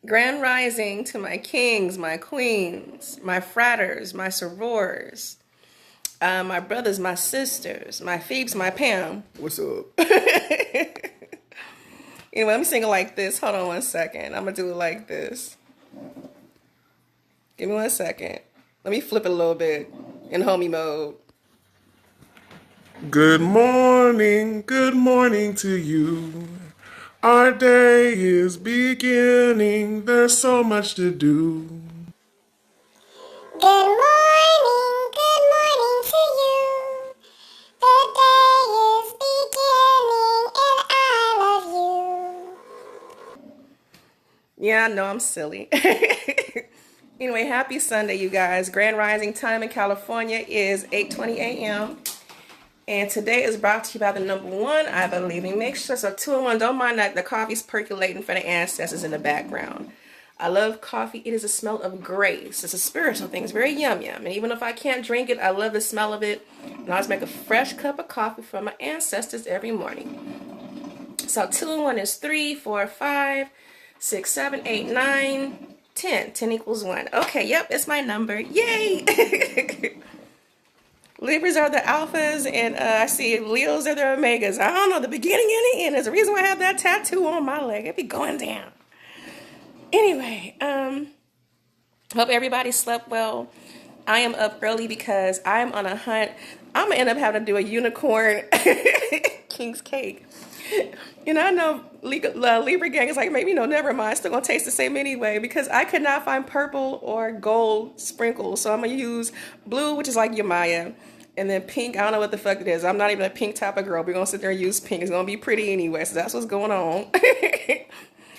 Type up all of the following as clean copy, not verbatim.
Grand rising to my kings, my queens, my fratters, my sorors, my brothers, my sisters, my Phoebes, my Pam. What's up? Anyway, let me sing it like this. Hold on one second. I'm going to do it like this. Give me 1 second. Let me flip it a little bit in homie mode. Good morning to you. Our day is beginning, there's so much to do. Good morning to you. The day is beginning and I love you. Yeah, I know I'm silly. Anyway, happy Sunday, you guys. Grand rising time in California is 8:20 a.m. And today is brought to you by the number one, I believe in. Make sure, so 2-in-1, don't mind that the coffee's percolating for the ancestors in the background. I love coffee. It is a smell of grace. It's a spiritual thing. It's very yum. And even if I can't drink it, I love the smell of it. And I always make a fresh cup of coffee for my ancestors every morning. So 2-in-1 is 3, 4, 5, 6, 7, 8, 9, 10. 10 equals 1. Okay, yep, it's my number. Yay! Libras are the alphas, and I see Leos are the omegas. I don't know, the beginning and the end. There's a reason why I have that tattoo on my leg. It be going down. Anyway, hope everybody slept well. I am up early because I'm on a hunt. I'm going to end up having to do a unicorn king's cake. I know Libra gang is like, maybe no, never mind. Still going to taste the same anyway because I could not find purple or gold sprinkles. So I'm going to use blue, which is like Yamaya. And then pink, I don't know what the fuck it is. I'm not even a pink type of girl. We're going to sit there and use pink. It's going to be pretty anyway. So that's what's going on.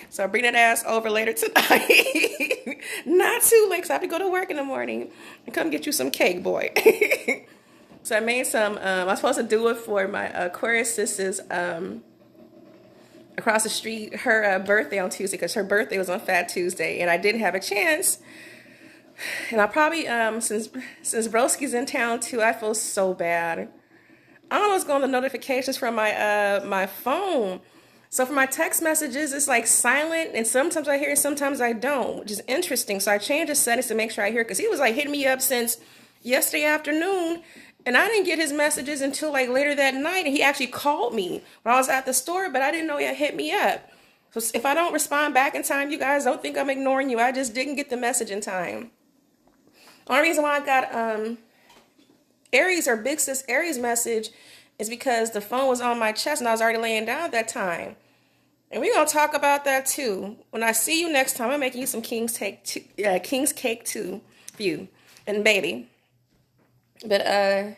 So I'll bring that ass over later tonight. Not too late because I have to go to work in the morning and come get you some cake, boy. So I made some, I was supposed to do it for my Aquarius sisters across the street, her birthday on Tuesday, because her birthday was on Fat Tuesday, and I didn't have a chance. And I probably, since Broski's in town too, I feel so bad. I don't know what's going on the notifications from my my phone. So for my text messages, it's like silent, and sometimes I hear it, sometimes I don't, which is interesting. So I changed the settings to make sure I hear it, because he was like hitting me up since yesterday afternoon, and I didn't get his messages until like later that night, and he actually called me when I was at the store, but I didn't know he had hit me up. So if I don't respond back in time, you guys don't think I'm ignoring you. I just didn't get the message in time. The only reason why I got Aries or Big Sis Aries message is because the phone was on my chest and I was already laying down at that time. And we're going to talk about that too. When I see you next time, I'm making you some King's Cake too for you and baby. But I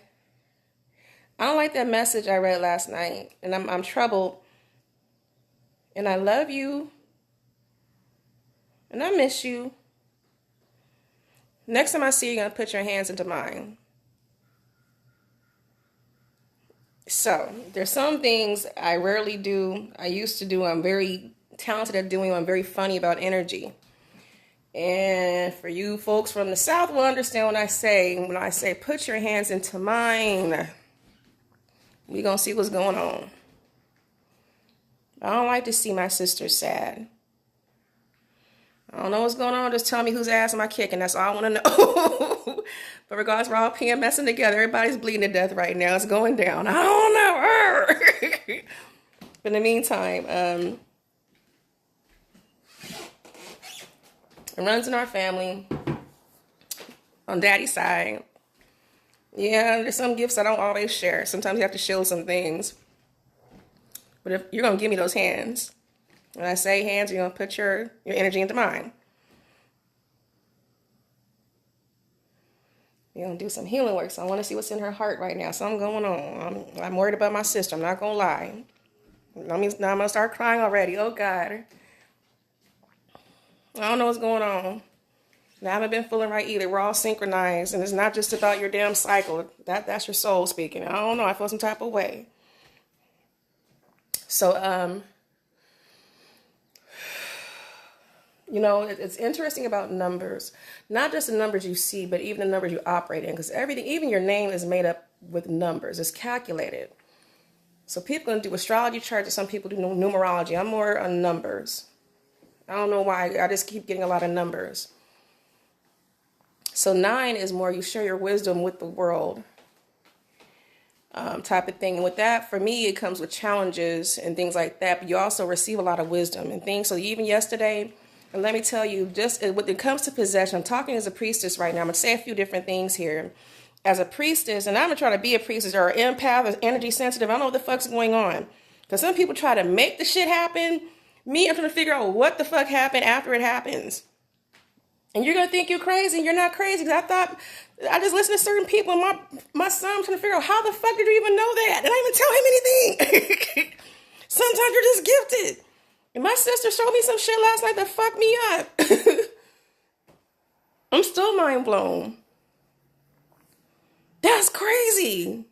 don't like that message I read last night, and I'm troubled. And I love you. And I miss you. Next time I see you, you're going to put your hands into mine. So, there's some things I rarely do. I used to do. I'm very talented at doing. I'm very funny about energy. And for you folks from the South will understand when I say put your hands into mine. We're going to see what's going on. I don't like to see my sisters sad. I don't know what's going on. Just tell me whose ass am I kicking. That's all I want to know. But regardless, we're all PMSing together. Everybody's bleeding to death right now. It's going down. I don't know. But in the meantime, it runs in our family. On Daddy's side. Yeah, there's some gifts I don't always share. Sometimes you have to shield some things. But if you're going to give me those hands, when I say hands, you're going to put your energy into mine. You're going to do some healing work. So I want to see what's in her heart right now. Something going on. I'm worried about my sister. I'm not going to lie. Now I'm going to start crying already. Oh, God. I don't know what's going on. And I haven't been feeling right either. We're all synchronized. And it's not just about your damn cycle. That's your soul speaking. I don't know. I feel some type of way. So, it's interesting about numbers. Not just the numbers you see, but even the numbers you operate in. Because everything, even your name is made up with numbers. It's calculated. So people can do astrology charts, and some people do numerology. I'm more on numbers. I don't know why. I just keep getting a lot of numbers. So 9 is more you share your wisdom with the world type of thing. And with that, for me, it comes with challenges and things like that. But you also receive a lot of wisdom and things. So even yesterday, and let me tell you, just when it comes to possession, I'm talking as a priestess right now. I'm going to say a few different things here. As a priestess, and I'm going to try to be a priestess or an empath or energy sensitive. I don't know what the fuck's going on. Because some people try to make the shit happen. Me, I'm trying to figure out what the fuck happened after it happens. And you're going to think you're crazy. You're not crazy. Because I thought, I just listened to certain people. And my son, I'm trying to figure out, how the fuck did you even know that? And I didn't even tell him anything. Sometimes you're just gifted. And my sister showed me some shit last night that fucked me up. I'm still mind blown. That's crazy.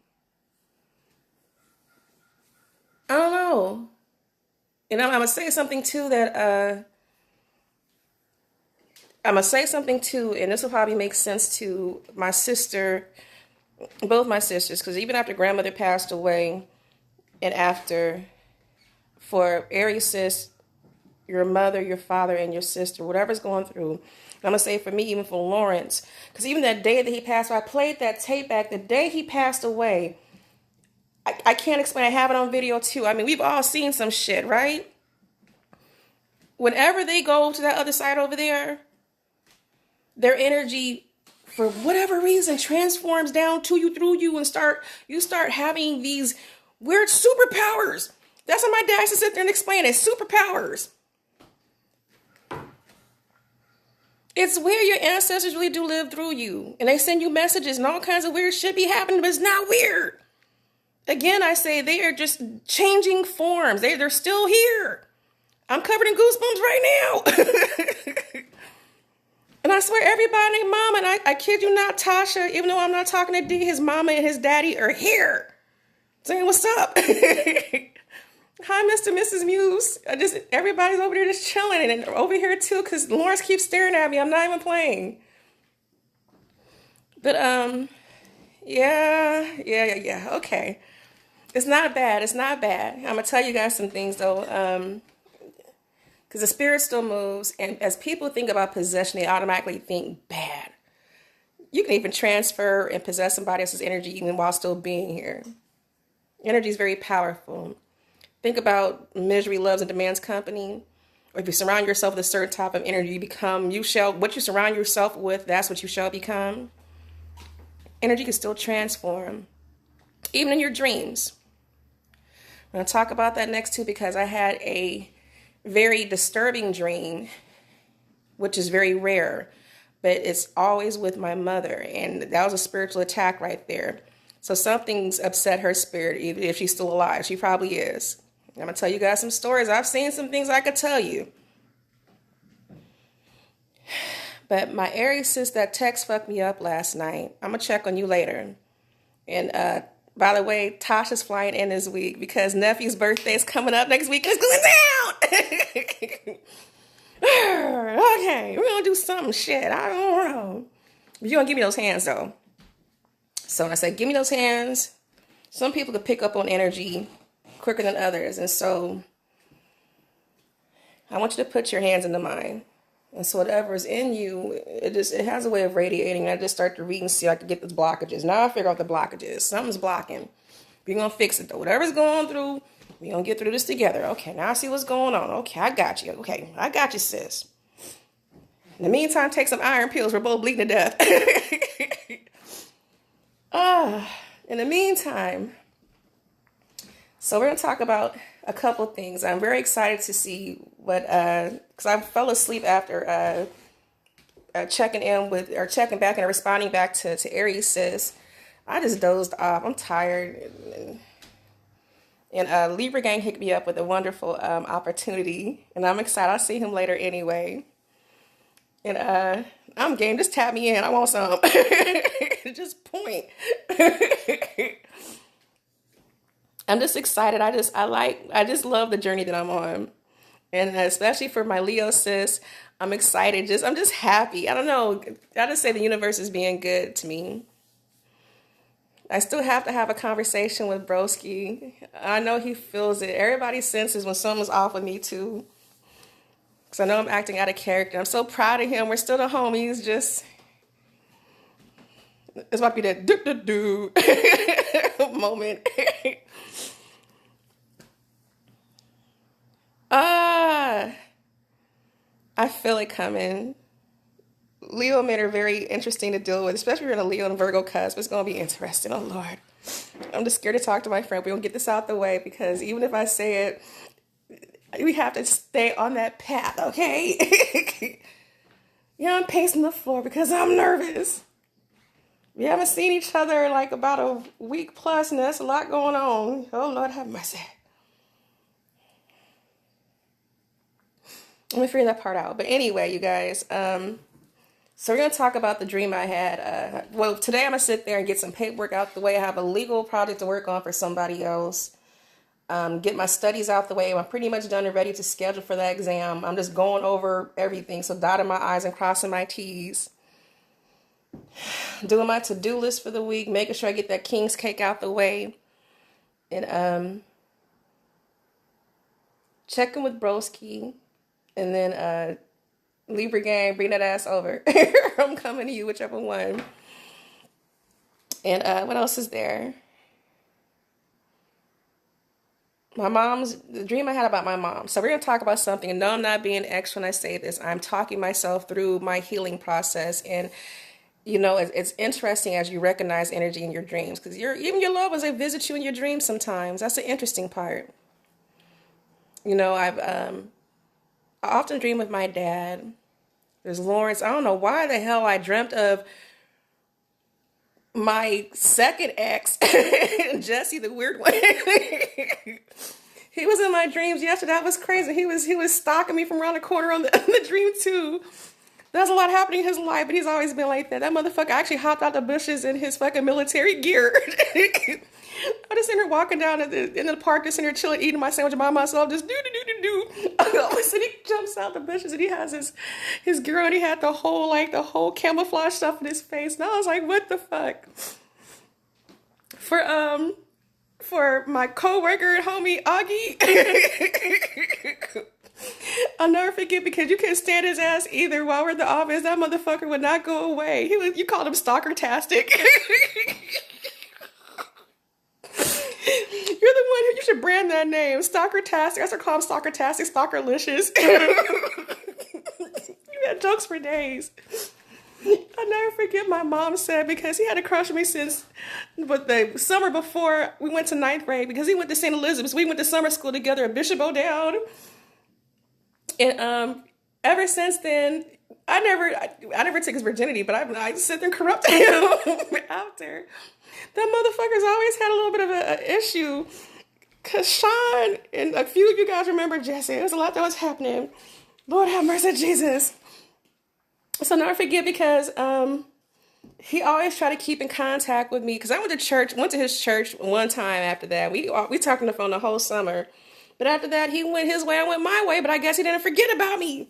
I don't know. And I'm going to say something too that, and this will probably make sense to my sister, both my sisters, because even after grandmother passed away, and after, for Aries sis, your mother, your father, and your sister, whatever's going through, I'm going to say for me, even for Lawrence, because even that day that he passed away, I played that tape back, the day he passed away, I can't explain, I have it on video too. I mean, we've all seen some shit, right? Whenever they go to that other side over there, their energy, for whatever reason, transforms down to you, through you, and you start having these weird superpowers. That's what my dad used to sit there and explain it. Superpowers. It's where your ancestors really do live through you. And they send you messages and all kinds of weird shit be happening, but it's not weird. Again, I say they are just changing forms. They're still here. I'm covered in goosebumps right now. And I swear everybody named Mama, and I kid you not, Tasha, even though I'm not talking to D, his mama and his daddy are here. Saying, what's up? Hi, Mr. and Mrs. Muse. Everybody's over there just chilling. And over here too, because Lawrence keeps staring at me. I'm not even playing. But, yeah. Okay. It's not bad. I'm going to tell you guys some things though. Because the spirit still moves, and as people think about possession, they automatically think bad. You can even transfer and possess somebody else's energy even while still being here. Energy is very powerful. Think about misery loves and demands company. Or if you surround yourself with a certain type of energy, what you surround yourself with, that's what you shall become. Energy can still transform, even in your dreams. I'm going to talk about that next too, because I had a very disturbing dream, which is very rare, but it's always with my mother, and that was a spiritual attack right there. So something's upset her spirit, even if she's still alive. She probably is. I'm gonna tell you guys some stories. I've seen some things I could tell you. But my Aries sis, that text fucked me up last night. I'm gonna check on you later. And by the way, Tasha's flying in this week because nephew's birthday is coming up next week. It's going down. Okay, we're going to do something shit. I don't know. But you're going to give me those hands, though. So when I say give me those hands, some people could pick up on energy quicker than others. And so I want you to put your hands into mine. And so whatever is in you, it has a way of radiating. I just start to read and see if I can get the blockages. Now I figure out the blockages. Something's blocking. We're going to fix it though. Whatever's going through, we're going to get through this together. Okay, now I see what's going on. Okay, I got you. Okay, I got you, sis. In the meantime, take some iron pills. We're both bleeding to death. In the meantime, so we're going to talk about a couple things. I'm very excited to see what, because I fell asleep after checking back and responding back to Aries sis. I just dozed off. I'm tired. And Libra Gang hit me up with a wonderful opportunity. And I'm excited. I'll see him later anyway. And I'm game. Just tap me in. I want some. Just point. I'm just excited. I just love the journey that I'm on. And especially for my Leo sis, I'm excited. I'm just happy. I don't know. I just say the universe is being good to me. I still have to have a conversation with Broski. I know he feels it. Everybody senses when someone's off with me too. Because I know I'm acting out of character. I'm so proud of him. We're still the homies. Just, this might be that do moment. I feel it coming. Leo men are very interesting to deal with, especially if you're in a Leo and Virgo cusp. It's going to be interesting. Oh, Lord. I'm just scared to talk to my friend. We're going to get this out the way because even if I say it, we have to stay on that path, okay? Yeah, I'm pacing the floor because I'm nervous. We haven't seen each other like about a week plus, and there's a lot going on. Oh, Lord, have mercy. Let me figure that part out. But anyway, you guys, so we're going to talk about the dream I had. Well, today I'm going to sit there and get some paperwork out the way. I have a legal project to work on for somebody else. Get my studies out the way. I'm pretty much done and ready to schedule for that exam. I'm just going over everything. So dotting my I's and crossing my T's. Doing my to-do list for the week. Making sure I get that king's cake out the way. And checking with Broski. And then Libra gang, bring that ass over. I'm coming to you, whichever one. And what else is there? The dream I had about my mom. So we're going to talk about something. And no, I'm not being extra when I say this. I'm talking myself through my healing process. And, you know, it's interesting as you recognize energy in your dreams. Because even your loved ones, they visit you in your dreams sometimes. That's the interesting part. You know, I often dream of my dad. There's Lawrence. I don't know why the hell I dreamt of my second ex, Jesse, the weird one. He was in my dreams yesterday. That was crazy. He was stalking me from around the corner on the dream too. There's a lot happening in his life, but he's always been like that. That motherfucker actually hopped out the bushes in his fucking military gear. I just seen her walking down in the park, just in here chilling, eating my sandwich by myself, just do. All of a sudden he jumps out the bushes and he has his gear on. He had the whole camouflage stuff in his face. And I was like, what the fuck? For my coworker and homie Augie, I'll never forget because you couldn't stand his ass either while we're in the office. That motherfucker would not go away. You called him stalker-tastic. You're the one who, you should brand that name. Stalker-tastic. I should call him Stalker-tastic, Stalker-licious. You had jokes for days. I'll never forget my mom said, because he had a crush on me since the summer before we went to 9th grade, because he went to St. Elizabeth's. We went to summer school together at Bishop O'Dowd. And ever since then, I never took his virginity, but I sit there and corrupted him after. That motherfucker's always had a little bit of an issue. Because Sean, and a few of you guys remember Jesse, there was a lot that was happening. Lord have mercy, Jesus. So never forget, because he always tried to keep in contact with me. Because I went to his church one time after that. We talked on the phone the whole summer. But after that, he went his way, I went my way. But I guess he didn't forget about me.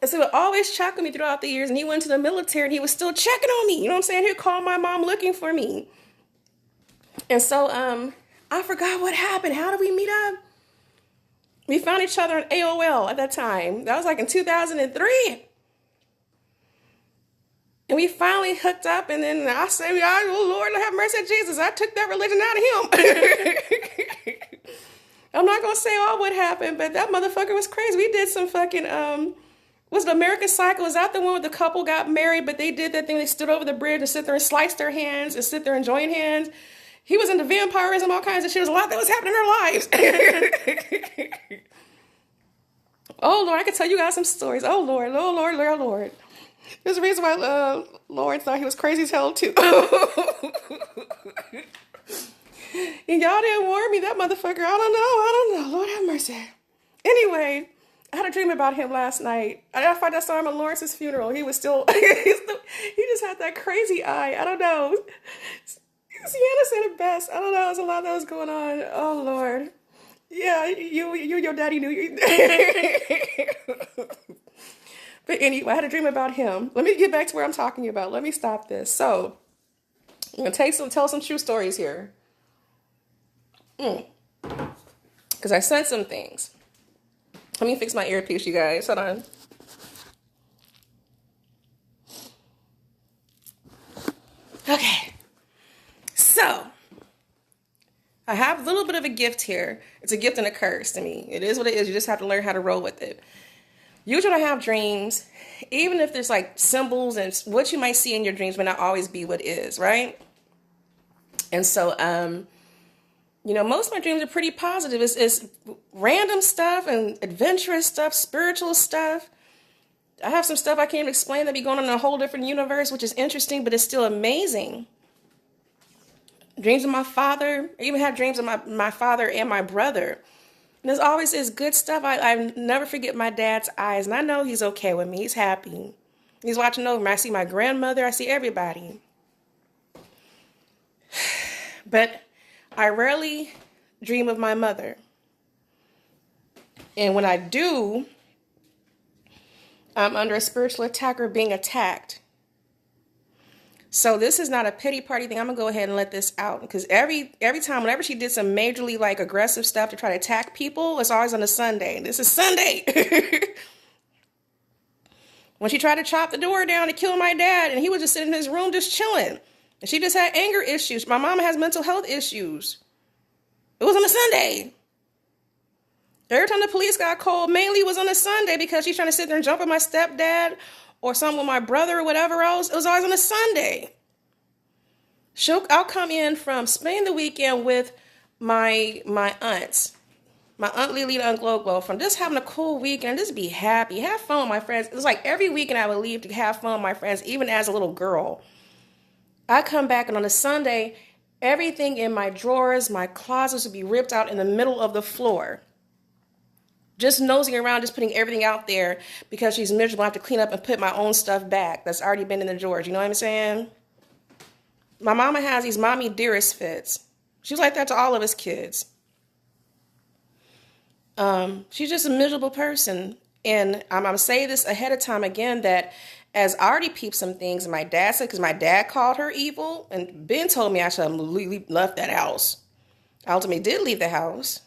And so he would always check on me throughout the years. And he went to the military and he was still checking on me. You know what I'm saying? He'd call my mom looking for me. And so I forgot what happened. How did we meet up? We found each other on AOL at that time. That was like in 2003. And we finally hooked up, and then I said, oh, Lord, have mercy, Jesus. I took that religion out of him. I'm not going to say all what happened, but that motherfucker was crazy. We did some fucking, was it American Cycle? Was that the one where the couple got married, but they did that thing, they stood over the bridge and sit there and slice their hands and sit there and join hands? He was into vampirism, all kinds of shit. There was a lot that was happening in their lives. Oh, Lord, I could tell you guys some stories. Oh, Lord, oh, Lord, Lord, Lord. There's a reason why Lawrence thought he was crazy as hell, too. And y'all didn't warn me, that motherfucker. I don't know. Lord have mercy. Anyway, I had a dream about him last night. I thought I saw him at Lawrence's funeral. He was still, he just had that crazy eye. I don't know. Sienna said it best. I don't know. There's a lot that was going on. Oh, Lord. Yeah, you your daddy knew you. But anyway, I had a dream about him. Let me get back to where I'm talking about. Let me stop this. So, I'm going to tell some true stories here. Because I sent some things. Let me fix my earpiece, you guys. Hold on. Okay. So, I have a little bit of a gift here. It's a gift and a curse to me. It is what it is. You just have to learn how to roll with it. Usually I have dreams, even if there's like symbols and what you might see in your dreams may not always be what is, right? And so, most of my dreams are pretty positive. It's random stuff and adventurous stuff, spiritual stuff. I have some stuff I can't even explain that be going on in a whole different universe, which is interesting, but it's still amazing. Dreams of my father. I even have dreams of my father and my brother. And there's always this good stuff. I never forget my dad's eyes. And I know he's okay with me. He's happy. He's watching over me. I see my grandmother. I see everybody. But I rarely dream of my mother. And when I do, I'm under a spiritual attack or being attacked. So this is not a pity party thing. I'm going to go ahead and let this out. Because every time, whenever she did some majorly like aggressive stuff to try to attack people, it's always on a Sunday. This is Sunday. When she tried to chop the door down to kill my dad, and he was just sitting in his room just chilling. And she just had anger issues. My mama has mental health issues. It was on a Sunday. Every time the police got called, mainly it was on a Sunday because she's trying to sit there and jump at my stepdad or something with my brother or whatever else. It was always on a Sunday. I'll come in from spending the weekend with my aunts. My Aunt Lily and Aunt Glo, from just having a cool weekend, just be happy, have fun with my friends. It was like every weekend I would leave to have fun with my friends, even as a little girl. I come back and on a Sunday, everything in my drawers, my closets would be ripped out in the middle of the floor. Just nosing around, just putting everything out there because she's miserable. I have to clean up and put my own stuff back that's already been in the drawers. You know what I'm saying? My mama has these mommy dearest fits. She's like that to all of us kids. She's just a miserable person. And I'm going to say this ahead of time again that as I already peeped some things, my dad said, because my dad called her evil, and Ben told me I should have left that house. I ultimately did leave the house.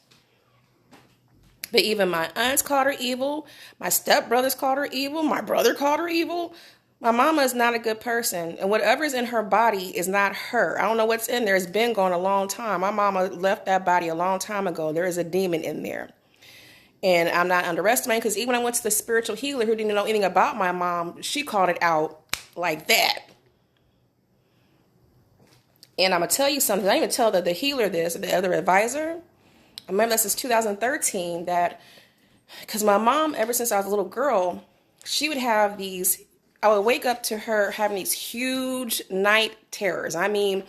But even my aunts called her evil. My stepbrothers called her evil. My brother called her evil. My mama is not a good person. And whatever's in her body is not her. I don't know what's in there. It's been gone a long time. My mama left that body a long time ago. There is a demon in there. And I'm not underestimating because even when I went to the spiritual healer who didn't know anything about my mom, she called it out like that. And I'm going to tell you something. I didn't even tell the healer this, the other advisor. I remember this is 2013 that, because my mom, ever since I was a little girl, she would have these, I would wake up to her having these huge night terrors. I mean,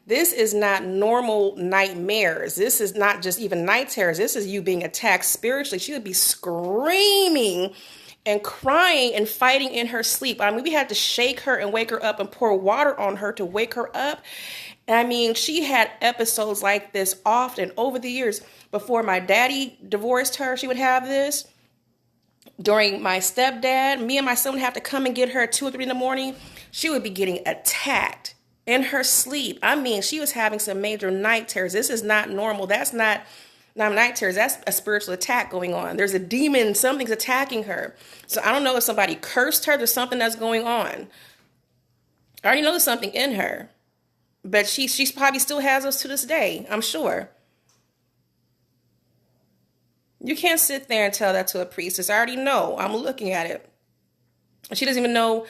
this is not normal nightmares. This is not just even night terrors. This is you being attacked spiritually. She would be screaming and crying and fighting in her sleep. I mean, we had to shake her and wake her up and pour water on her to wake her up. I mean, she had episodes like this often over the years. Before my daddy divorced her, she would have this. During my stepdad, me and my son would have to come and get her at 2 or 3 in the morning. She would be getting attacked in her sleep. I mean, she was having some major night terrors. This is not normal. That's not night terrors. That's a spiritual attack going on. There's a demon. Something's attacking her. So I don't know if somebody cursed her. There's something that's going on. I already know there's something in her. But she probably still has us to this day, I'm sure. You can't sit there and tell that to a priestess. I already know. I'm looking at it. She doesn't even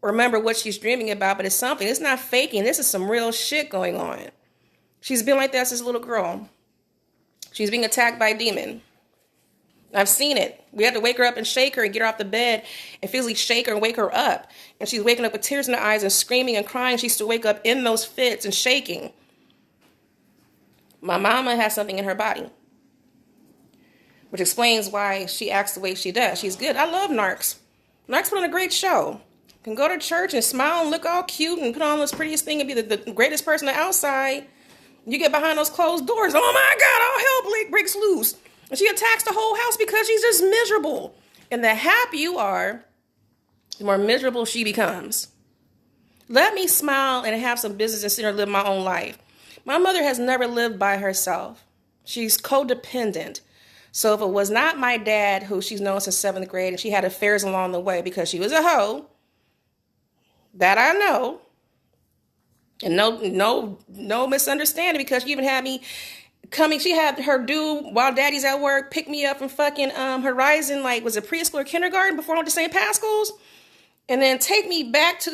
remember what she's dreaming about, but it's something. It's not faking. This is some real shit going on. She's been like that since a little girl. She's being attacked by a demon. I've seen it. We had to wake her up and shake her and get her off the bed and physically shake her and wake her up. And she's waking up with tears in her eyes and screaming and crying. She used to wake up in those fits and shaking. My mama has something in her body, which explains why she acts the way she does. She's good. I love Narcs. Narcs put on a great show. Can go to church and smile and look all cute and put on this prettiest thing and be the greatest person on the outside. You get behind those closed doors. Oh my God, all hell breaks loose. And she attacks the whole house because she's just miserable. And the happier you are, the more miserable she becomes. Let me smile and have some business and sit there and live my own life. My mother has never lived by herself. She's codependent. So if it was not my dad, who she's known since 7th grade, and she had affairs along the way because she was a hoe, that I know. And no misunderstanding, because she even had me coming. She had her dude while daddy's at work pick me up from fucking Horizon, like was it preschool or kindergarten before I went to St. Pascal's, and then take me back to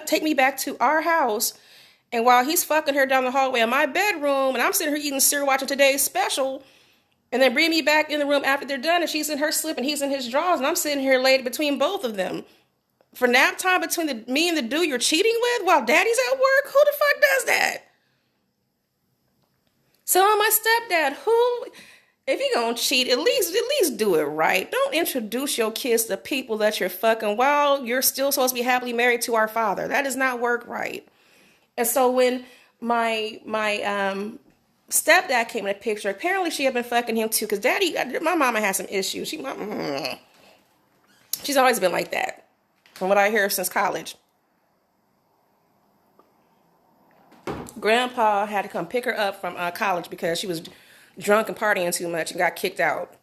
take me back to our house. And while he's fucking her down the hallway in my bedroom, and I'm sitting here eating cereal watching Today's Special, and then bring me back in the room after they're done, and she's in her slip and he's in his drawers, and I'm sitting here laid between both of them for nap time between me and the dude you're cheating with while daddy's at work. Who the fuck does that? So my stepdad, who, if you're gonna cheat, at least do it right. Don't introduce your kids to people that you're fucking while you're still supposed to be happily married to our father. That does not work right. And so when my stepdad came in the picture, apparently she had been fucking him too, because my mama has some issues. She's always been like that, from what I hear, since college. Grandpa had to come pick her up from college because she was drunk and partying too much and got kicked out.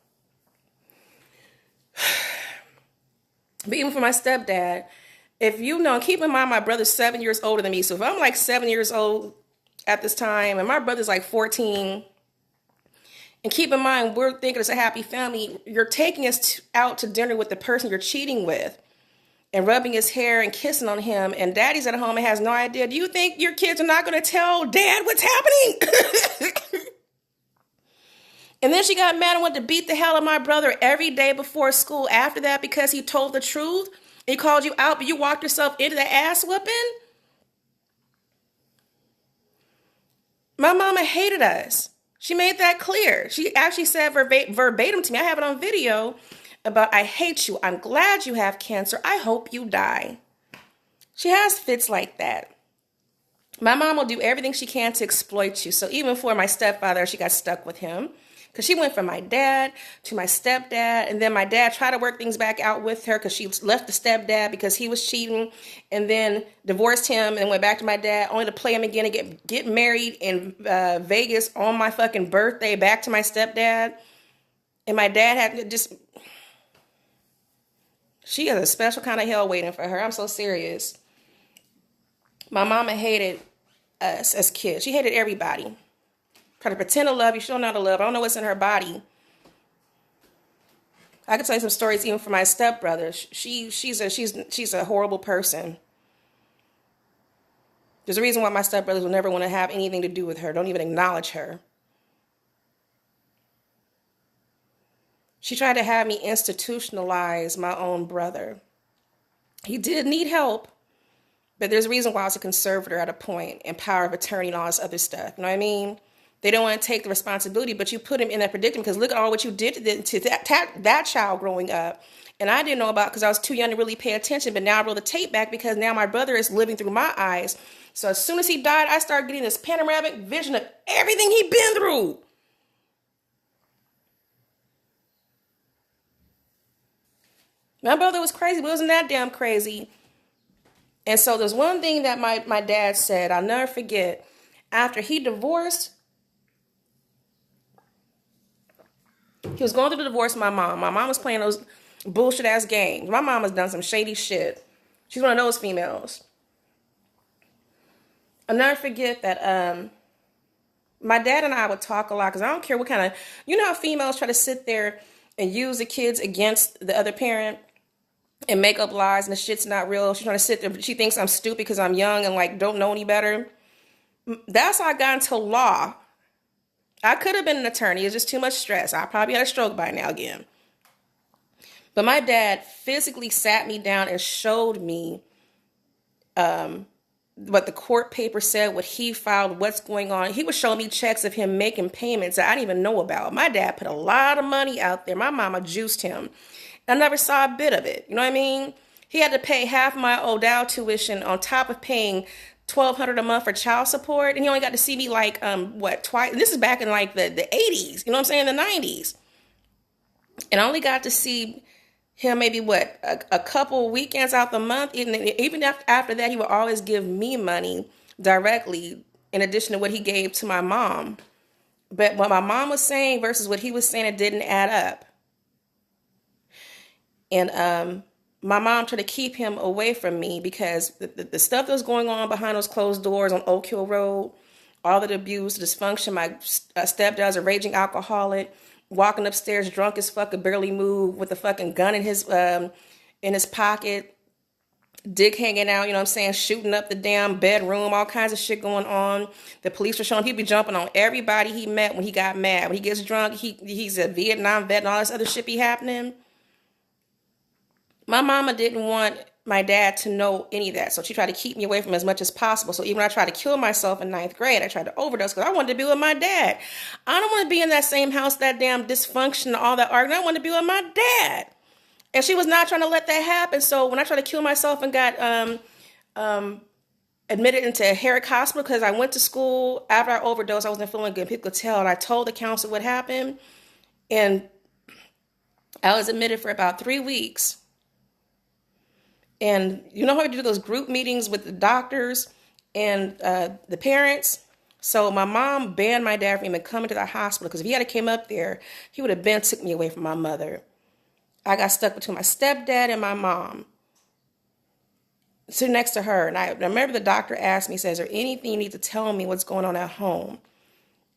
But even for my stepdad, if you know, keep in mind my brother's 7 years older than me. So if I'm like 7 years old at this time and my brother's like 14, and keep in mind we're thinking it's a happy family, you're taking us out to dinner with the person you're cheating with and rubbing his hair and kissing on him, and daddy's at home and has no idea. Do you think your kids are not going to tell dad what's happening? And then she got mad and wanted to beat the hell out of my brother every day before school after that because he told the truth. He called you out, but you walked yourself into the ass whooping. My mama hated us. She made that clear. She actually said verbatim to me, I have it on video, about, I hate you. I'm glad you have cancer. I hope you die. She has fits like that. My mom will do everything she can to exploit you. So even for my stepfather, she got stuck with him. Because she went from my dad to my stepdad. And then my dad tried to work things back out with her because she left the stepdad because he was cheating. And then divorced him and went back to my dad only to play him again and get married in Vegas on my fucking birthday back to my stepdad. And my dad had just... She has a special kind of hell waiting for her. I'm so serious. My mama hated us as kids. She hated everybody. Try to pretend to love you. She don't know how to love. I don't know what's in her body. I could tell you some stories even for my stepbrother. She's a horrible person. There's a reason why my stepbrothers will never want to have anything to do with her. Don't even acknowledge her. She tried to have me institutionalize my own brother. He did need help, but there's a reason why I was a conservator at a point, and power of attorney and all this other stuff. You know what I mean? They don't want to take the responsibility, but you put him in that predicament because look at all what you did to that child growing up. And I didn't know about because I was too young to really pay attention, but now I roll the tape back because now my brother is living through my eyes. So as soon as he died, I started getting this panoramic vision of everything he'd been through. My brother was crazy, but wasn't that damn crazy. And so there's one thing that my dad said, I'll never forget. After he divorced, he was going through the divorce with my mom. My mom was playing those bullshit ass games. My mom has done some shady shit. She's one of those females. I'll never forget that my dad and I would talk a lot because I don't care what kind of, you know how females try to sit there and use the kids against the other parent and make up lies and the shit's not real. She's trying to sit there. She thinks I'm stupid because I'm young and like don't know any better. That's how I got into law. I could have been an attorney. It's just too much stress. I probably had a stroke by now again. But my dad physically sat me down and showed me what the court paper said, what he filed, what's going on. He was showing me checks of him making payments that I didn't even know about. My dad put a lot of money out there. My mama juiced him. I never saw a bit of it. You know what I mean? He had to pay half my O'Dowd tuition on top of paying $1,200 a month for child support. And he only got to see me like, twice. This is back in like the 80s. You know what I'm saying? The 90s. And I only got to see him maybe a couple weekends out the month. Even after that, he would always give me money directly in addition to what he gave to my mom. But what my mom was saying versus what he was saying, it didn't add up. And my mom tried to keep him away from me because the stuff that was going on behind those closed doors on Oak Hill Road, all of the abuse, dysfunction, my stepdad's a raging alcoholic, walking upstairs drunk as fuck, could barely move with a fucking gun in his pocket, dick hanging out, you know what I'm saying, shooting up the damn bedroom, all kinds of shit going on. The police were showing he'd be jumping on everybody he met when he got mad. When he gets drunk, he's a Vietnam vet and all this other shit be happening. My mama didn't want my dad to know any of that, so she tried to keep me away from as much as possible. So even when I tried to kill myself in 9th grade, I tried to overdose because I wanted to be with my dad. I don't want to be in that same house, that damn dysfunction, all that arguing. I want to be with my dad. And she was not trying to let that happen. So when I tried to kill myself and got admitted into Herrick Hospital because I went to school after I overdosed, I wasn't feeling good. People could tell, and I told the counselor what happened. And I was admitted for about 3 weeks. And you know how we do those group meetings with the doctors and the parents? So my mom banned my dad from even coming to the hospital because if he had came up there, he would have been took me away from my mother. I got stuck between my stepdad and my mom, sitting next to her. And I remember the doctor asked me, says, is there anything you need to tell me what's going on at home?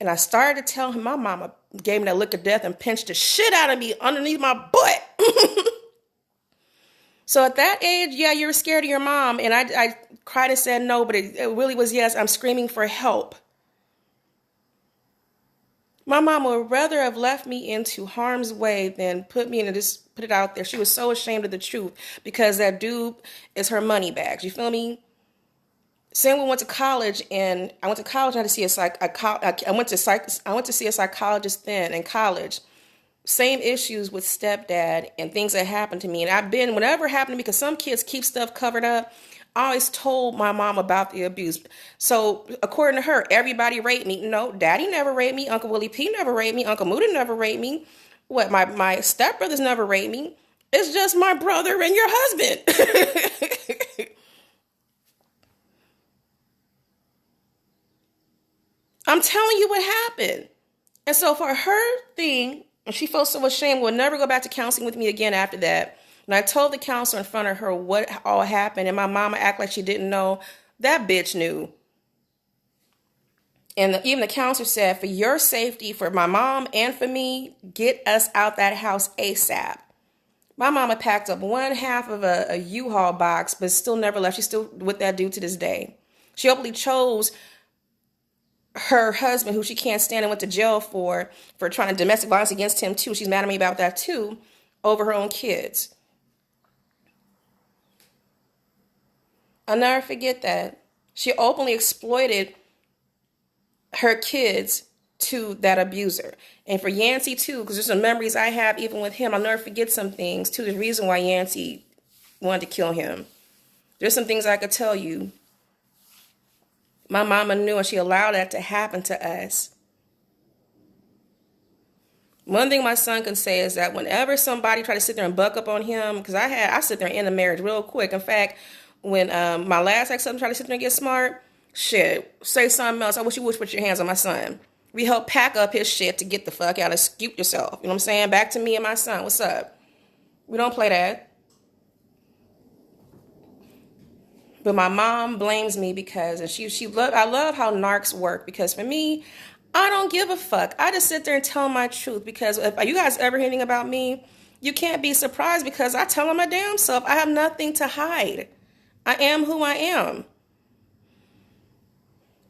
And I started to tell him. My mama gave me that look of death and pinched the shit out of me underneath my butt. So at that age, yeah, you were scared of your mom. And I cried and said no, but it really was yes, I'm screaming for help. My mom would rather have left me into harm's way than put me in and just put it out there. She was so ashamed of the truth because that dude is her money bags. You feel me? Same when we went to college, and I went to college and I had to see I went to see a psychologist then in college. Same issues with stepdad and things that happened to me. And whenever it happened to me, because some kids keep stuff covered up, I always told my mom about the abuse. So according to her, everybody raped me. No, Daddy never raped me. Uncle Willie P never raped me. Uncle Muda never raped me. What, my stepbrothers never raped me. It's just my brother and your husband. I'm telling you what happened. And so for her thing, and she felt so ashamed, would never go back to counseling with me again after that. And I told the counselor in front of her what all happened, and my mama acted like she didn't know. That bitch knew. And even the counselor said, for your safety, for my mom and for me, get us out that house ASAP. My mama packed up one half of a U-Haul box, but still never left. She's still with that dude to this day. She openly chose her husband, who she can't stand and went to jail for trying to domestic violence against him too. She's mad at me about that too, over her own kids. I'll never forget that. She openly exploited her kids to that abuser. And for Yancey too, because there's some memories I have even with him. I'll never forget some things too. The reason why Yancey wanted to kill him. There's some things I could tell you. My mama knew, and she allowed that to happen to us. One thing my son can say is that whenever somebody try to sit there and buck up on him, because I sit there and end the marriage real quick. In fact, when my last ex-husband tried to sit there and get smart, shit, say something else. I wish you would put your hands on my son. We helped pack up his shit to get the fuck out and scoop yourself. You know what I'm saying? Back to me and my son. What's up? We don't play that. But my mom blames me because, and I love how narcs work, because for me, I don't give a fuck. I just sit there and tell my truth, because if you guys ever hear anything about me, you can't be surprised because I tell them my damn self. I have nothing to hide. I am who I am.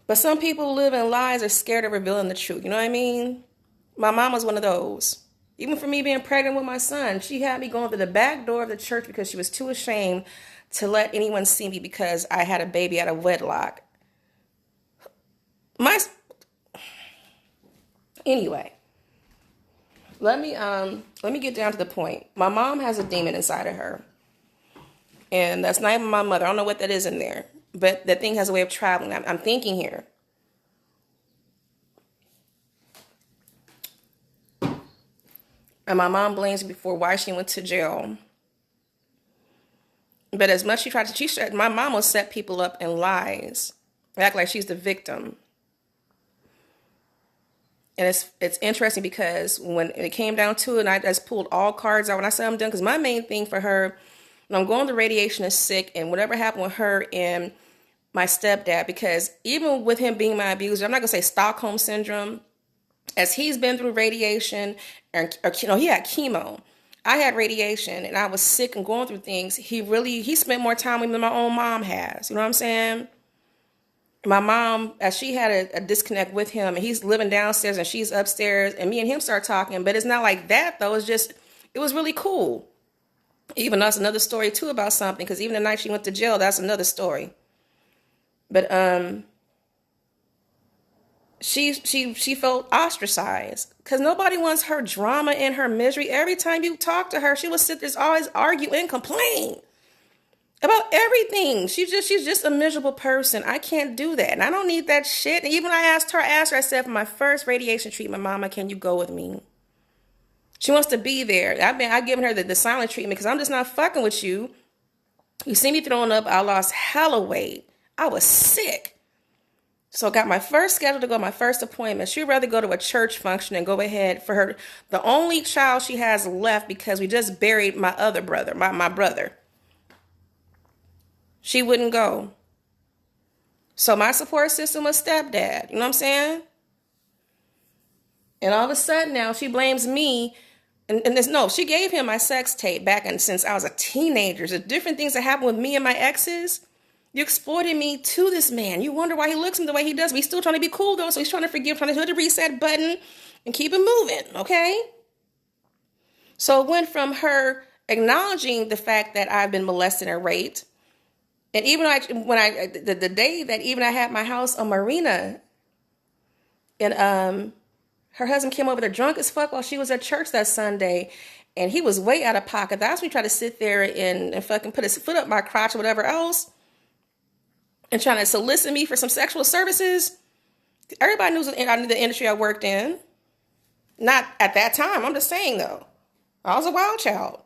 But some people live in lies, are scared of revealing the truth. You know what I mean? My mom was one of those. Even for me being pregnant with my son, she had me going to the back door of the church because she was too ashamed to let anyone see me because I had a baby out of wedlock. Anyway, let me get down to the point. My mom has a demon inside of her. And that's not even my mother. I don't know what that is in there. But that thing has a way of traveling. I'm thinking here. And my mom blames me for why she went to jail. But as much my mom will set people up in lies. Act like she's the victim. And it's interesting because when it came down to it, and I just pulled all cards out when I said I'm done, because my main thing for her when I'm going through radiation is sick, and whatever happened with her and my stepdad, because even with him being my abuser, I'm not gonna say Stockholm syndrome, as he's been through radiation, or he had chemo. I had radiation and I was sick and going through things. He spent more time with me than my own mom has. You know what I'm saying? My mom, as she had a disconnect with him, and he's living downstairs and she's upstairs, and me and him start talking, but it's not like that though. It was really cool. Even that's another story too about something, because even the night she went to jail, that's another story. But she felt ostracized because nobody wants her drama and her misery. Every time you talk to her, she would sit there always argue and complain about everything. She's just a miserable person. I can't do that, and I don't need that shit. And even I asked her, I said, for my first radiation treatment, Mama, can you go with me? She wants to be there. I've given her the silent treatment because I'm just not fucking with you. You see me throwing up. I lost hella weight. I was sick. So got my first schedule to go, my first appointment. She'd rather go to a church function and go ahead for her, the only child she has left, because we just buried my other brother, my brother. She wouldn't go. So my support system was stepdad. You know what I'm saying? And all of a sudden now she blames me. She gave him my sex tape back since I was a teenager. The different things that happened with me and my exes. You exploited me to this man. You wonder why he looks the way he does. But he's still trying to be cool though. So he's trying to forgive, trying to hit the reset button and keep it moving. Okay. So it went from her acknowledging the fact that I've been molested and raped. And even the day that even I had my house on Marina, and her husband came over there drunk as fuck while she was at church that Sunday, and he was way out of pocket. That's when he tried to sit there and fucking put his foot up my crotch or whatever else, and trying to solicit me for some sexual services. Everybody knew I knew the industry I worked in. Not at that time. I'm just saying though, I was a wild child.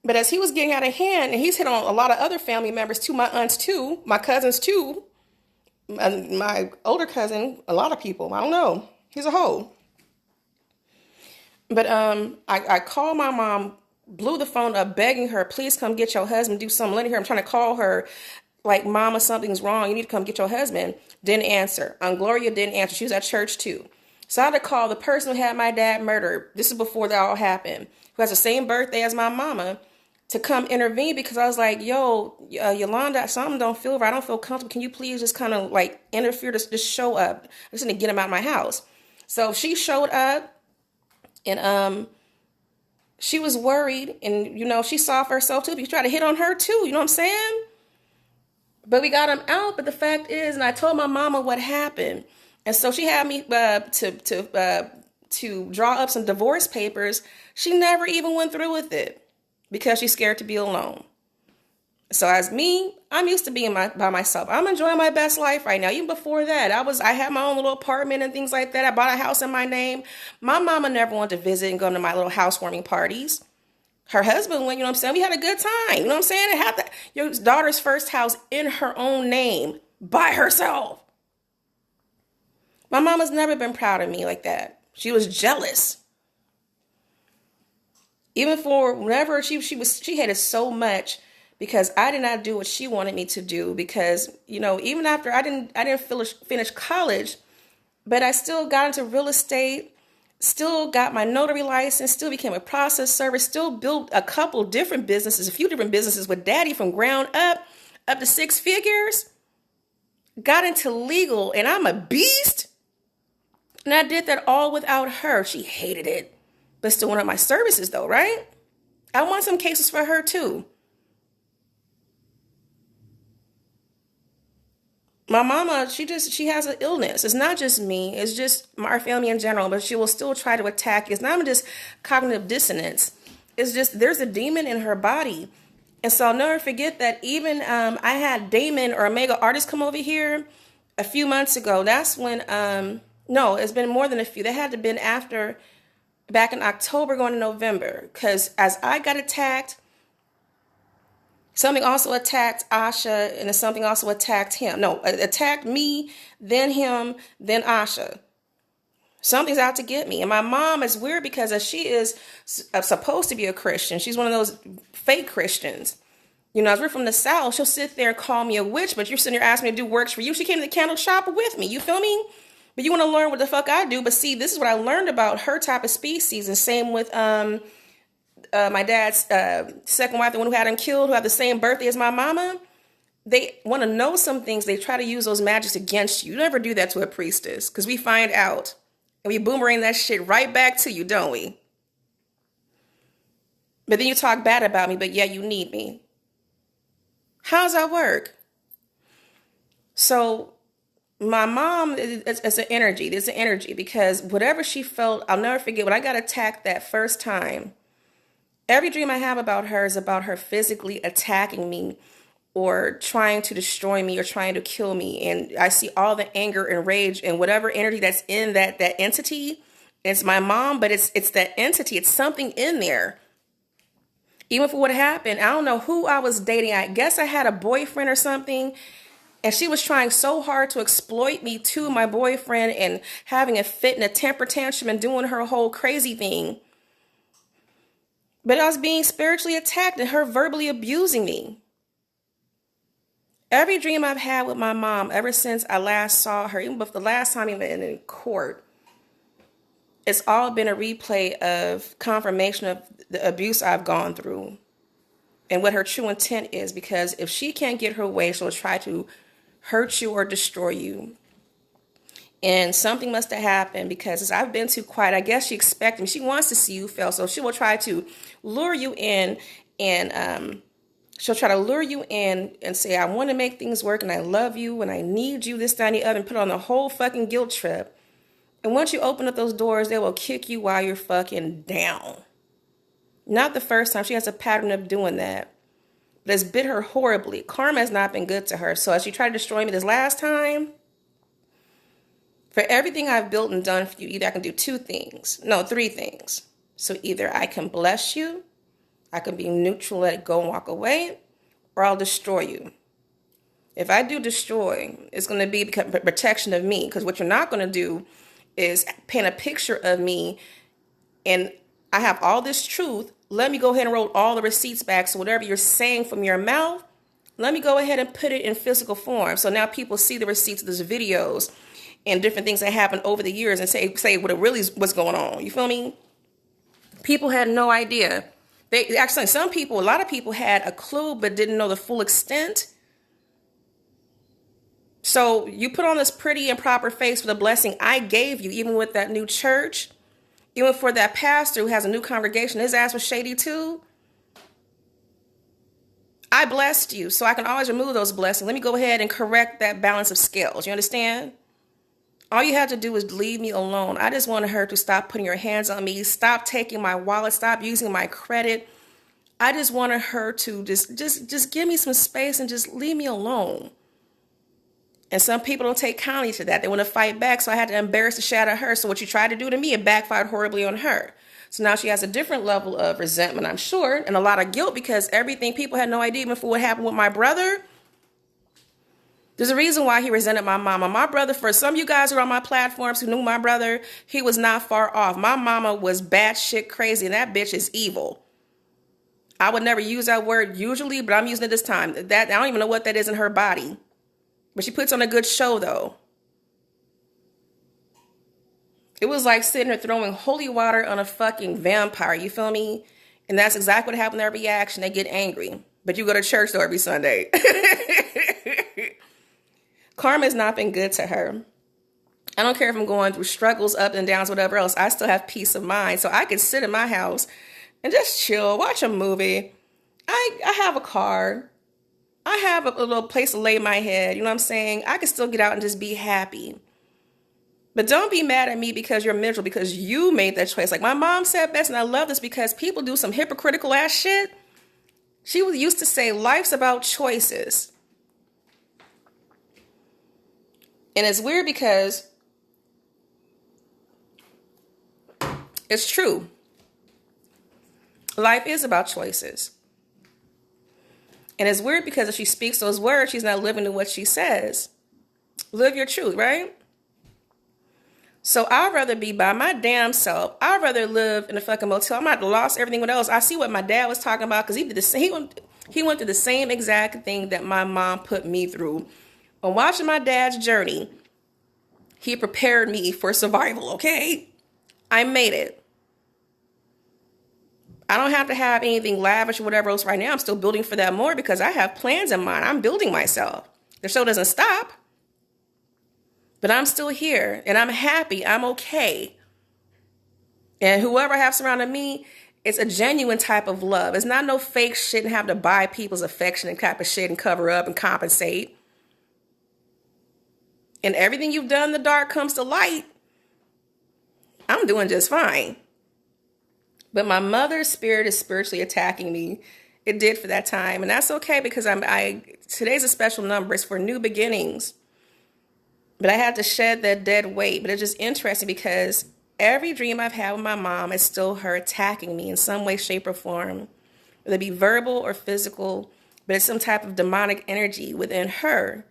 But as he was getting out of hand, and he's hit on a lot of other family members too, my aunts too, my cousins too, and my older cousin, a lot of people. I don't know. He's a hoe. But I called my mom, blew the phone up, begging her, please come get your husband, do something. Letting her, I'm trying to call her, like, Mama, something's wrong. You need to come get your husband. Didn't answer. Gloria didn't answer. She was at church too. So I had to call the person who had my dad murdered. This is before that all happened. Who has the same birthday as my mama, to come intervene, because I was like, yo, Yolanda, something don't feel right. I don't feel comfortable. Can you please just kind of like interfere, just show up. I just need to get him out of my house. So she showed up, and she was worried, and she saw for herself too. He tried to hit on her too. You know what I'm saying? But we got him out. But the fact is, and I told my mama what happened, and so she had me to draw up some divorce papers. She never even went through with it, because she's scared to be alone. So as me, I'm used to being by myself. I'm enjoying my best life right now. Even before that, I had my own little apartment and things like that. I bought a house in my name. My mama never wanted to visit and go to my little housewarming parties. Her husband went, you know what I'm saying? We had a good time. You know what I'm saying? It had your daughter's first house in her own name by herself. My mama's never been proud of me like that. She was jealous. Even for whenever she hated so much because I did not do what she wanted me to do, because, even after I didn't finish college, but I still got into real estate, still got my notary license, still became a process server, still built a few different businesses with daddy from ground up to 6 figures, got into legal, and I'm a beast. And I did that all without her. She hated it. But still wanted my services though, right? I want some cases for her too. My mama, she has an illness. It's not just me. It's just our family in general, but she will still try to attack. It's not just cognitive dissonance. It's just, there's a demon in her body. And so I'll never forget that even I had Damon or Omega Artist come over here a few months ago. That's when, no, it's been more than a few. They had to have been back in October going to November, because as I got attacked, something also attacked Asha, and then something also attacked him. No, it attacked me, then him, then Asha. Something's out to get me. And my mom is weird, because as she is supposed to be a Christian, she's one of those fake Christians. You know, as we're from the South, she'll sit there and call me a witch, but you're sitting there asking me to do works for you. She came to the candle shop with me. You feel me? But you want to learn what the fuck I do. But see, this is what I learned about her type of species. And same with my dad's second wife, the one who had him killed, who had the same birthday as my mama. They want to know some things. They try to use those magics against you. You never do that to a priestess, because we find out and we boomerang that shit right back to you, don't we? But then you talk bad about me, but yeah, you need me. How does that work? So my mom, it's an energy. There's an energy, because whatever she felt, I'll never forget when I got attacked that first time. Every dream I have about her is about her physically attacking me or trying to destroy me or trying to kill me. And I see all the anger and rage and whatever energy that's in that entity. It's my mom, but it's that entity. It's something in there. Even for what happened, I don't know who I was dating. I guess I had a boyfriend or something. And she was trying so hard to exploit me to my boyfriend and having a fit and a temper tantrum and doing her whole crazy thing. But I was being spiritually attacked and her verbally abusing me. Every dream I've had with my mom ever since I last saw her, even the last time even in court, it's all been a replay of confirmation of the abuse I've gone through and what her true intent is. Because if she can't get her way, she'll try to hurt you or destroy you. And something must have happened, because as I've been too quiet, I guess she expected me. She wants to see you fail. So she will try to lure you in, and she'll try to lure you in and say, I want to make things work and I love you and I need you, this, that, and the other, and put on the whole fucking guilt trip. And once you open up those doors, they will kick you while you're fucking down. Not the first time. She has a pattern of doing that. But it's bit her horribly. Karma has not been good to her. So as she tried to destroy me this last time, for everything I've built and done for you, either I can do three things. So either I can bless you, I can be neutral, let it go and walk away, or I'll destroy you. If I do destroy, it's going to be protection of me. Because what you're not going to do is paint a picture of me and I have all this truth. Let me go ahead and roll all the receipts back. So whatever you're saying from your mouth, let me go ahead and put it in physical form. So now people see the receipts of those videos and different things that happened over the years and say what it really was going on. You feel me? People had no idea. They actually, a lot of people had a clue but didn't know the full extent. So you put on this pretty and proper face for the blessing I gave you, even with that new church, even for that pastor who has a new congregation, his ass was shady too. I blessed you, so I can always remove those blessings. Let me go ahead and correct that balance of scales. You understand? All you had to do was leave me alone. I just wanted her to stop putting her hands on me, stop taking my wallet, stop using my credit. I just wanted her to just give me some space and just leave me alone. And some people don't take kindly to that. They want to fight back, so I had to embarrass the shit out of her. So what you tried to do to me, it backfired horribly on her. So now she has a different level of resentment, I'm sure, and a lot of guilt, because everything, people had no idea even for what happened with my brother. There's a reason why he resented my mama. My brother, for some of you guys who are on my platforms who knew my brother, he was not far off. My mama was batshit crazy, and that bitch is evil. I would never use that word usually, but I'm using it this time. That I don't even know what that is in her body. But she puts on a good show, though. It was like sitting there throwing holy water on a fucking vampire. You feel me? And that's exactly what happened to their reaction. They get angry. But you go to church, though, every Sunday. Karma has not been good to her. I don't care if I'm going through struggles, ups and downs, whatever else. I still have peace of mind. So I can sit in my house and just chill, watch a movie. I have a car. I have a little place to lay my head. You know what I'm saying? I can still get out and just be happy. But don't be mad at me because you're miserable, because you made that choice. Like my mom said best, and I love this because people do some hypocritical ass shit. She used to say, life's about choices. And it's weird because it's true. Life is about choices. And it's weird because if she speaks those words, she's not living to what she says. Live your truth, right? So I'd rather be by my damn self. I'd rather live in a fucking motel. I might have lost everything else. I see what my dad was talking about because he did the same. He went through the same exact thing that my mom put me through. On watching my dad's journey, he prepared me for survival, okay? I made it. I don't have to have anything lavish or whatever else right now. I'm still building for that more because I have plans in mind. I'm building myself. The show doesn't stop. But I'm still here and I'm happy. I'm okay. And whoever I have surrounded me, it's a genuine type of love. It's not no fake shit and have to buy people's affection and type of shit and cover up and compensate. And everything you've done in the dark comes to light. I'm doing just fine. But my mother's spirit is spiritually attacking me. It did for that time. And that's okay because today's a special number. It's for new beginnings. But I had to shed that dead weight. But it's just interesting because every dream I've had with my mom is still her attacking me in some way, shape, or form. Whether it be verbal or physical, but it's some type of demonic energy within her.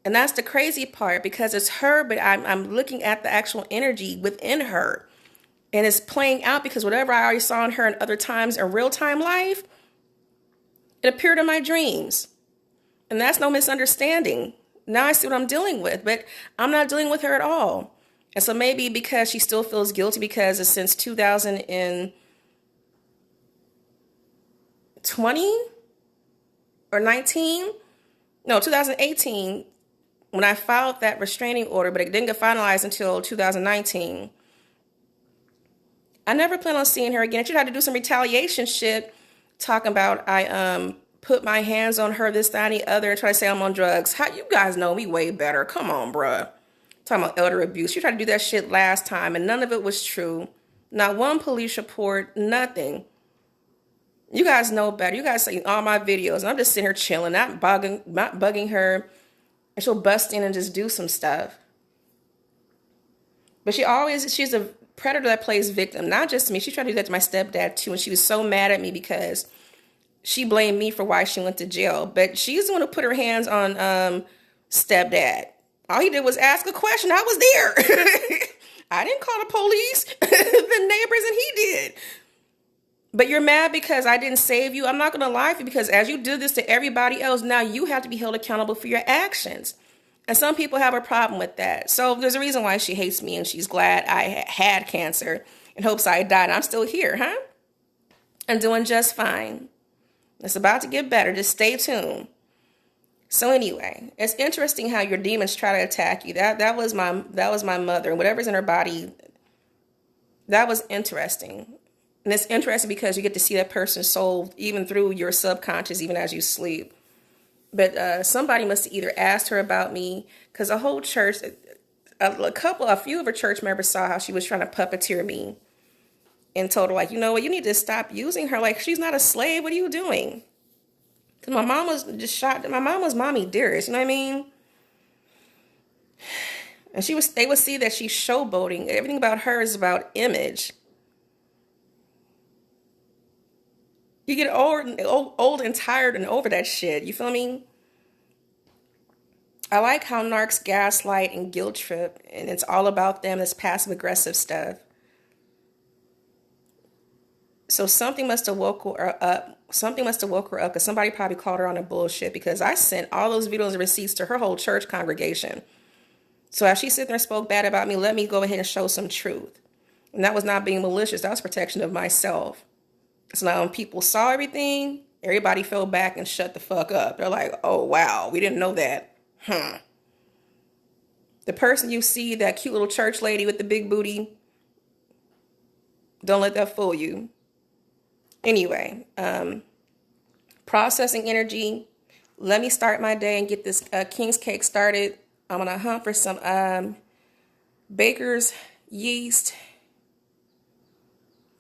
And that's the crazy part because it's her, but I'm looking at the actual energy within her. And it's playing out because whatever I already saw in her in other times in real-time life, it appeared in my dreams. And that's no misunderstanding. Now I see what I'm dealing with, but I'm not dealing with her at all. And so maybe because she still feels guilty because it's since 2020 or 19, no, 2018, when I filed that restraining order, but it didn't get finalized until 2019. I never plan on seeing her again. She tried to do some retaliation shit, talking about I put my hands on her, this, that, and the other, and try to say I'm on drugs. How you guys know me way better? Come on, bruh. Talking about elder abuse. She tried to do that shit last time, and none of it was true. Not one police report, nothing. You guys know better. You guys see all my videos, and I'm just sitting here chilling, not bugging her, and she'll bust in and just do some stuff. But she's a predator that plays victim, not just to me. She tried to do that to my stepdad too, and she was so mad at me because she blamed me for why she went to jail. But she's the one who put her hands on stepdad. All he did was ask a question. I was there. I didn't call the police, the neighbors, and he did. But you're mad because I didn't save you. I'm not going to lie to you because as you did this to everybody else, now you have to be held accountable for your actions. And some people have a problem with that. So there's a reason why she hates me and she's glad I had cancer and hopes I died. I'm still here, huh? I'm doing just fine. It's about to get better. Just stay tuned. So anyway, it's interesting how your demons try to attack you. That was my mother, and whatever's in her body, that was interesting. And it's interesting because you get to see that person's soul even through your subconscious, even as you sleep. But somebody must have either asked her about me because a whole church, a few of her church members saw how she was trying to puppeteer me and told her, like, you know what, you need to stop using her. Like, she's not a slave. What are you doing? Because my mom was just shot. My mom was mommy dearest. You know what I mean? And they would see that she's showboating. Everything about her is about image. You get old and tired and over that shit. You feel me? I like how narcs gaslight and guilt trip, and it's all about them. It's passive aggressive stuff. So something must have woke her up. Something must have woke her up because somebody probably called her on a bullshit because I sent all those videos and receipts to her whole church congregation. So as she sit there and spoke bad about me, let me go ahead and show some truth. And that was not being malicious. That was protection of myself. So now when people saw everything, everybody fell back and shut the fuck up. They're like, oh, wow, we didn't know that. The person you see, that cute little church lady with the big booty, don't let that fool you. Anyway, processing energy. Let me start my day and get this King's Cake started. I'm going to hunt for some baker's yeast.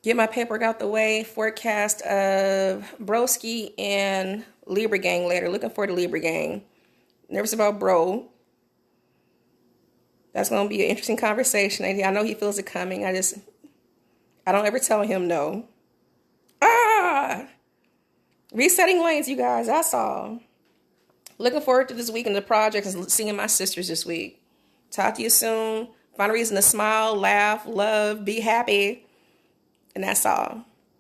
Get my paperwork out the way. Forecast of Broski and Libra Gang later. Looking forward to Libra Gang. Nervous about Bro. That's going to be an interesting conversation. I know he feels it coming. I don't ever tell him no. Resetting lanes, you guys. That's all. Looking forward to this week in the projects and seeing my sisters this week. Talk to you soon. Find a reason to smile, laugh, love, be happy. And that's all.